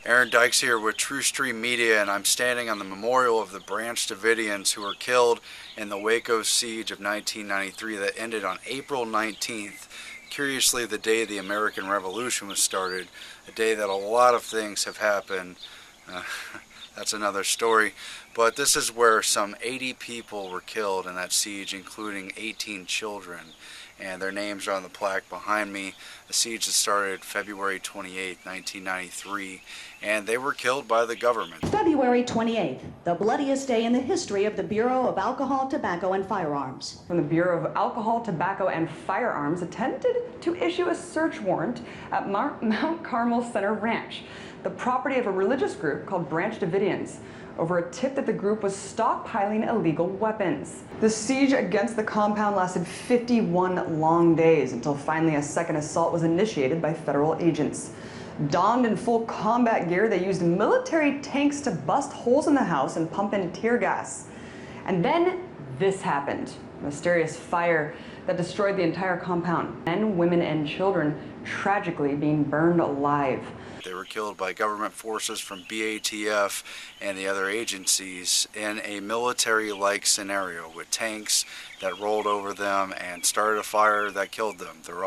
Aaron Dykes here with Truthstream Media, and I'm standing on the memorial of the Branch Davidians who were killed in the Waco siege of 1993 that ended on April 19th. Curiously, the day the American Revolution was started, a day that a lot of things have happened. That's another story. But this is where some 80 people were killed in that siege, including 18 children. And their names are on the plaque behind me. The siege that started February 28, 1993, and they were killed by the government. February 28th, the bloodiest day in the history of the Bureau of Alcohol, Tobacco, and Firearms. When the Bureau of Alcohol, Tobacco, and Firearms attempted to issue a search warrant at Mount Carmel Center Ranch, the property of a religious group called Branch Davidians, over a tip that the group was stockpiling illegal weapons. The siege against the compound lasted 51 long days until finally a second assault was initiated by federal agents. Donned in full combat gear, they used military tanks to bust holes in the house and pump in tear gas. And then this happened. A mysterious fire that destroyed the entire compound. Men, women, and children tragically being burned alive. They were killed by government forces from BATF and the other agencies in a military-like scenario with tanks that rolled over them and started a fire that killed them. There's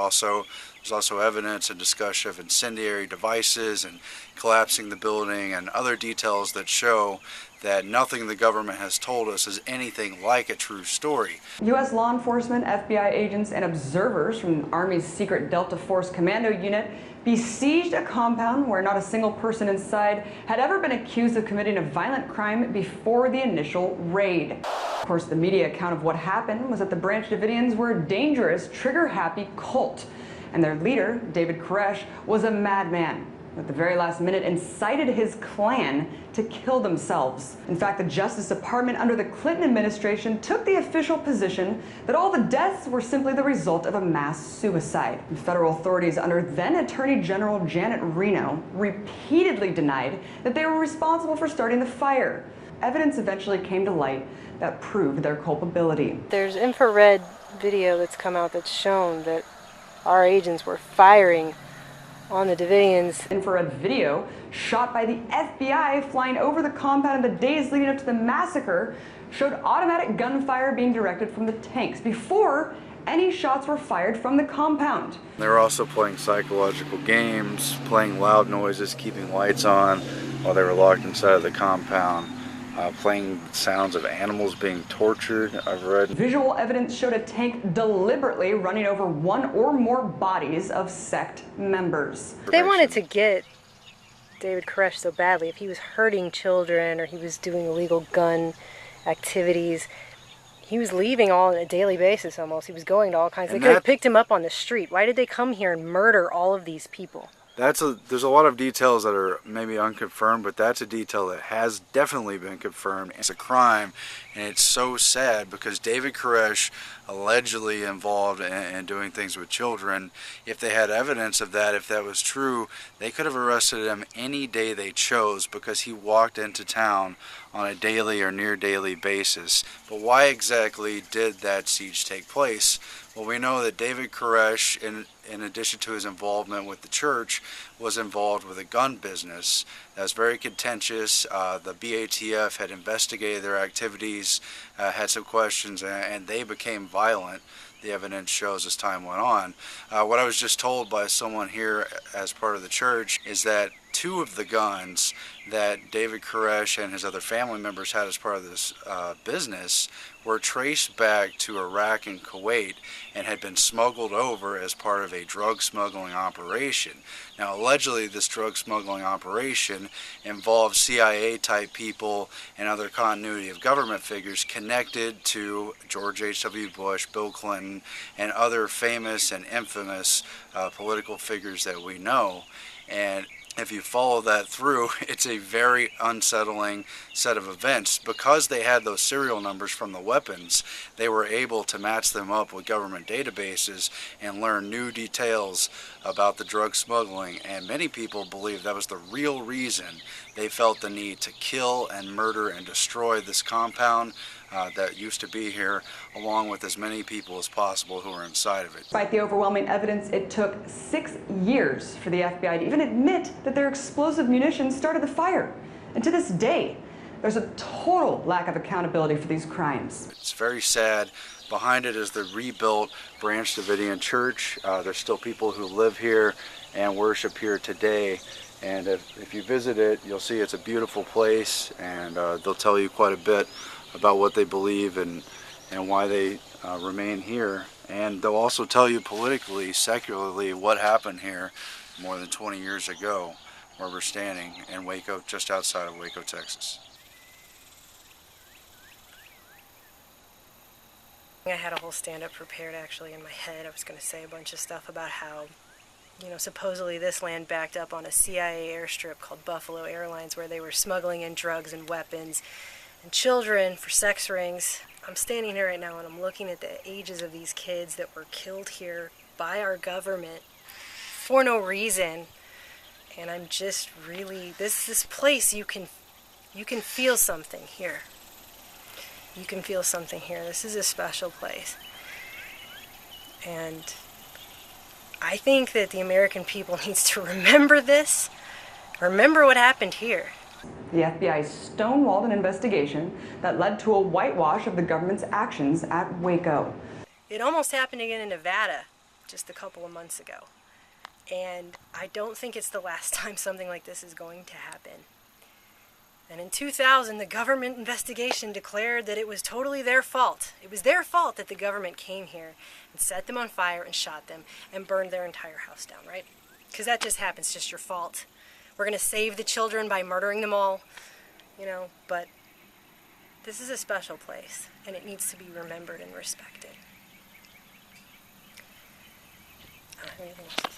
also evidence and discussion of incendiary devices and collapsing the building and other details that show that nothing the government has told us is anything like a true story. U.S. law enforcement, FBI agents, and observers from the Army's secret Delta Force Commando unit besieged a compound where not a single person inside had ever been accused of committing a violent crime before the initial raid. Of course, the media account of what happened was that the Branch Davidians were a dangerous, trigger-happy cult, and their leader, David Koresh, was a madman. At the very last minute, incited his clan to kill themselves. In fact, the Justice Department under the Clinton administration took the official position that all the deaths were simply the result of a mass suicide. And federal authorities under then Attorney General Janet Reno repeatedly denied that they were responsible for starting the fire. Evidence eventually came to light that proved their culpability. There's infrared video that's come out that's shown that our agents were firing on the Davidians. Infrared video shot by the FBI flying over the compound in the days leading up to the massacre showed automatic gunfire being directed from the tanks before any shots were fired from the compound. They were also playing psychological games, playing loud noises, keeping lights on while they were locked inside of the compound. Playing sounds of animals being tortured, I've read. Visual evidence showed a tank deliberately running over one or more bodies of sect members. They wanted to get David Koresh so badly. If he was hurting children or he was doing illegal gun activities, he was leaving all on a daily basis almost. He was going to all kinds. They could have picked him up on the street. Why did they come here and murder all of these people? There's a lot of details that are maybe unconfirmed, but that's a detail that has definitely been confirmed. It's a crime, and it's so sad because David Koresh allegedly involved in doing things with children. If they had evidence of that, if that was true, they could have arrested him any day they chose because he walked into town on a daily or near daily basis. But why exactly did that siege take place? Well, we know that David Koresh, in addition to his involvement with the church, was involved with a gun business that was very contentious. The BATF had investigated their activities, had some questions, and they became violent. The evidence shows as time went on. What I was just told by someone here as part of the church is that 2 of the guns that David Koresh and his other family members had as part of this business were traced back to Iraq and Kuwait and had been smuggled over as part of a drug smuggling operation. Now, allegedly, this drug smuggling operation involved CIA-type people and other continuity of government figures connected to George H.W. Bush, Bill Clinton, and other famous and infamous political figures that we know. And if you follow that through, it's a very unsettling set of events. Because they had those serial numbers from the weapons, they were able to match them up with government databases and learn new details about the drug smuggling. And many people believe that was the real reason they felt the need to kill and murder and destroy this compound that used to be here, along with as many people as possible who are inside of it. Despite the overwhelming evidence, it took 6 years for the FBI to even admit that their explosive munitions started the fire. And to this day, there's a total lack of accountability for these crimes. It's very sad. Behind it is the rebuilt Branch Davidian Church. There's still people who live here and worship here today. And if you visit it, you'll see it's a beautiful place, and they'll tell you quite a bit about what they believe and why they remain here. And they'll also tell you politically, secularly, what happened here more than 20 years ago, where we're standing in Waco, just outside of Waco, Texas. I had a whole stand-up prepared actually in my head. I was going to say a bunch of stuff about how, supposedly this land backed up on a CIA airstrip called Buffalo Airlines, where they were smuggling in drugs and weapons and children for sex rings. I'm standing here right now and I'm looking at the ages of these kids that were killed here by our government for no reason. And I'm just really, this place, you can feel something here. You can feel something here. This is a special place. And I think that the American people needs to remember this. Remember what happened here. The FBI stonewalled an investigation that led to a whitewash of the government's actions at Waco. It almost happened again in Nevada just a couple of months ago. And I don't think it's the last time something like this is going to happen. And in 2000, the government investigation declared that it was totally their fault. It was their fault that the government came here and set them on fire and shot them and burned their entire house down, right? Because that just happens, just your fault. We're going to save the children by murdering them all, but this is a special place, and it needs to be remembered and respected. I don't have anything else to say.